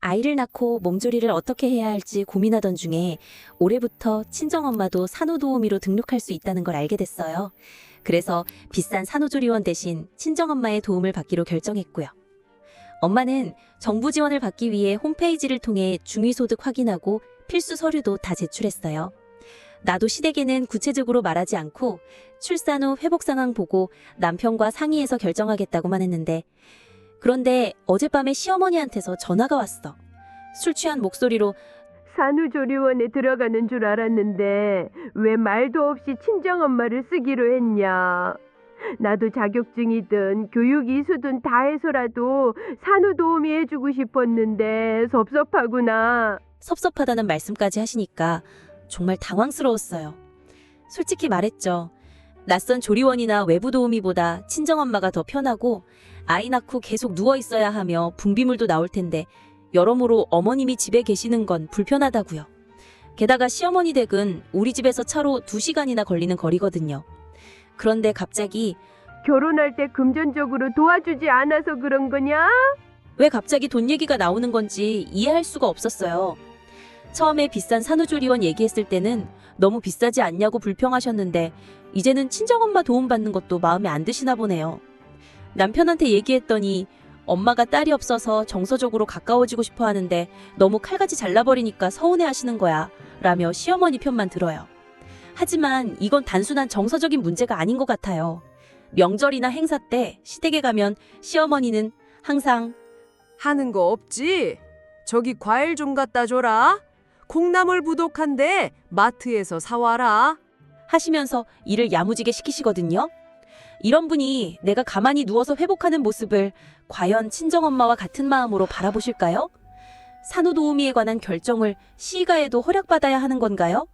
아이를 낳고 몸조리를 어떻게 해야 할지 고민하던 중에 올해부터 친정엄마도 산후도우미로 등록할 수 있다는 걸 알게 됐어요. 그래서 비싼 산후조리원 대신 친정엄마의 도움을 받기로 결정했고요. 엄마는 정부 지원을 받기 위해 홈페이지를 통해 중위소득 확인하고 필수 서류도 다 제출했어요. 나도 시댁에는 구체적으로 말하지 않고 출산 후 회복 상황 보고 남편과 상의해서 결정하겠다고만 했는데, 그런데 어젯밤에 시어머니한테서 전화가 왔어. 술 취한 목소리로 산후조리원에 들어가는 줄 알았는데 왜 말도 없이 친정엄마를 쓰기로 했냐. 나도 자격증이든 교육 이수든 다 해서라도 산후도우미 해주고 싶었는데 섭섭하구나. 섭섭하다는 말씀까지 하시니까 정말 당황스러웠어요. 솔직히 말했죠. 낯선 조리원이나 외부 도우미보다 친정엄마가 더 편하고 아이 낳고 계속 누워있어야 하며 분비물도 나올 텐데 여러모로 어머님이 집에 계시는 건 불편하다고요. 게다가 시어머니 댁은 우리 집에서 차로 2시간이나 걸리는 거리거든요. 그런데 갑자기 결혼할 때 금전적으로 도와주지 않아서 그런 거냐? 왜 갑자기 돈 얘기가 나오는 건지 이해할 수가 없었어요. 처음에 비싼 산후조리원 얘기했을 때는 너무 비싸지 않냐고 불평하셨는데 이제는 친정엄마 도움받는 것도 마음에 안 드시나 보네요. 남편한테 얘기했더니 엄마가 딸이 없어서 정서적으로 가까워지고 싶어 하는데 너무 칼같이 잘라버리니까 서운해하시는 거야 라며 시어머니 편만 들어요. 하지만 이건 단순한 정서적인 문제가 아닌 것 같아요. 명절이나 행사 때 시댁에 가면 시어머니는 항상 하는 거 없지? 저기 과일 좀 갖다 줘라. 콩나물 부족한데 마트에서 사와라. 하시면서 일을 야무지게 시키시거든요. 이런 분이 내가 가만히 누워서 회복하는 모습을 과연 친정엄마와 같은 마음으로 바라보실까요? 산후도우미에 관한 결정을 시의가에도 허락받아야 하는 건가요?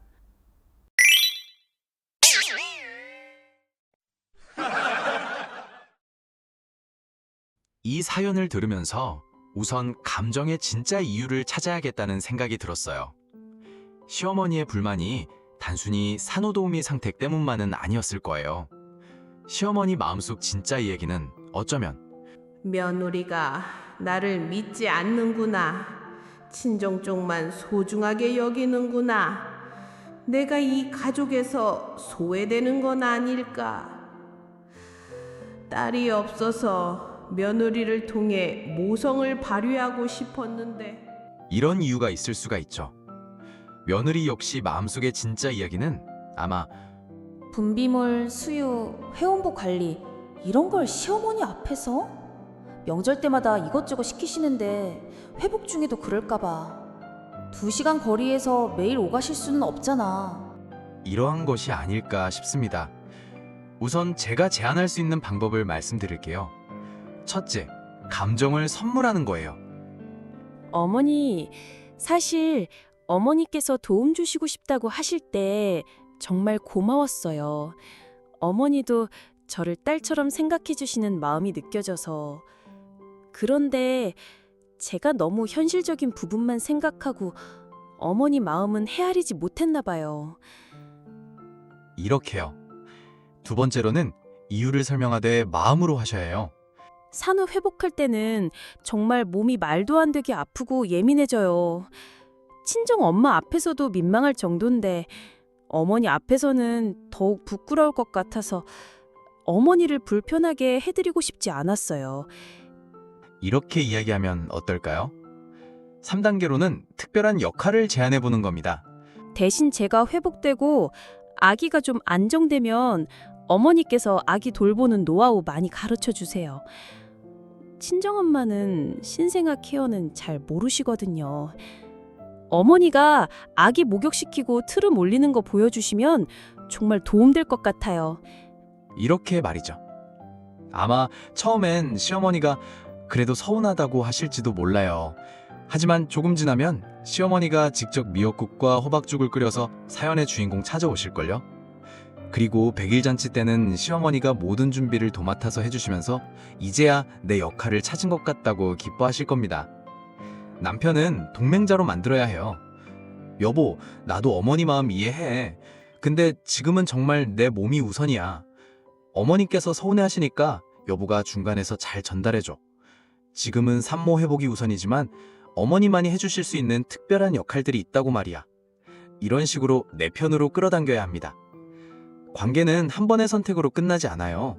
이 사연을 들으면서 우선 감정의 진짜 이유를 찾아야겠다는 생각이 들었어요. 시어머니의 불만이 단순히 산후도우미 상태 때문만은 아니었을 거예요. 시어머니 마음속 진짜 이야기는 어쩌면 며느리가 나를 믿지 않는구나. 친정 쪽만 소중하게 여기는구나. 내가 이 가족에서 소외되는 건 아닐까. 딸이 없어서 며느리를 통해 모성을 발휘하고 싶었는데. 이런 이유가 있을 수가 있죠. 며느리 역시 마음속의 진짜 이야기는 아마 분비물, 수유, 회원복 관리 이런 걸 시어머니 앞에서? 명절 때마다 이것저것 시키시는데 회복 중에도 그럴까봐. 2시간 거리에서 매일 오가실 수는 없잖아. 이러한 것이 아닐까 싶습니다. 우선 제가 제안할 수 있는 방법을 말씀드릴게요. 첫째, 감정을 선물하는 거예요. 어머니, 사실 어머니께서 도움 주시고 싶다고 하실 때 정말 고마웠어요. 어머니도 저를 딸처럼 생각해 주시는 마음이 느껴져서. 그런데 제가 너무 현실적인 부분만 생각하고 어머니 마음은 헤아리지 못했나 봐요. 이렇게요. 두 번째로는 이유를 설명하되 마음으로 하셔야 해요. 산후 회복할 때는 정말 몸이 말도 안 되게 아프고 예민해져요. 친정 엄마 앞에서도 민망할 정도인데 어머니 앞에서는 더욱 부끄러울 것 같아서 어머니를 불편하게 해드리고 싶지 않았어요. 이렇게 이야기하면 어떨까요? 3단계로는 특별한 역할을 제안해 보는 겁니다. 대신 제가 회복되고 아기가 좀 안정되면 어머니께서 아기 돌보는 노하우 많이 가르쳐 주세요. 친정엄마는 신생아 케어는 잘 모르시거든요. 어머니가 아기 목욕시키고 트름 올리는 거 보여주시면 정말 도움될 것 같아요. 이렇게 말이죠. 아마 처음엔 시어머니가 그래도 서운하다고 하실지도 몰라요. 하지만 조금 지나면 시어머니가 직접 미역국과 호박죽을 끓여서 사연의 주인공 찾아오실걸요. 그리고 100일 잔치 때는 시어머니가 모든 준비를 도맡아서 해주시면서 이제야 내 역할을 찾은 것 같다고 기뻐하실 겁니다. 남편은 동맹자로 만들어야 해요. 여보, 나도 어머니 마음 이해해. 근데 지금은 정말 내 몸이 우선이야. 어머니께서 서운해하시니까 여보가 중간에서 잘 전달해줘. 지금은 산모 회복이 우선이지만 어머니만이 해주실 수 있는 특별한 역할들이 있다고 말이야. 이런 식으로 내 편으로 끌어당겨야 합니다. 관계는 한 번의 선택으로 끝나지 않아요.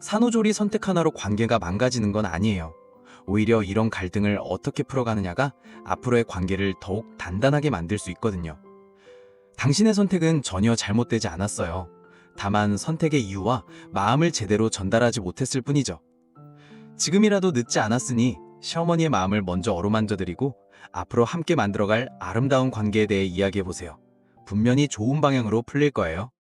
산후조리 선택 하나로 관계가 망가지는 건 아니에요. 오히려 이런 갈등을 어떻게 풀어가느냐가 앞으로의 관계를 더욱 단단하게 만들 수 있거든요. 당신의 선택은 전혀 잘못되지 않았어요. 다만 선택의 이유와 마음을 제대로 전달하지 못했을 뿐이죠. 지금이라도 늦지 않았으니 시어머니의 마음을 먼저 어루만져드리고 앞으로 함께 만들어갈 아름다운 관계에 대해 이야기해보세요. 분명히 좋은 방향으로 풀릴 거예요.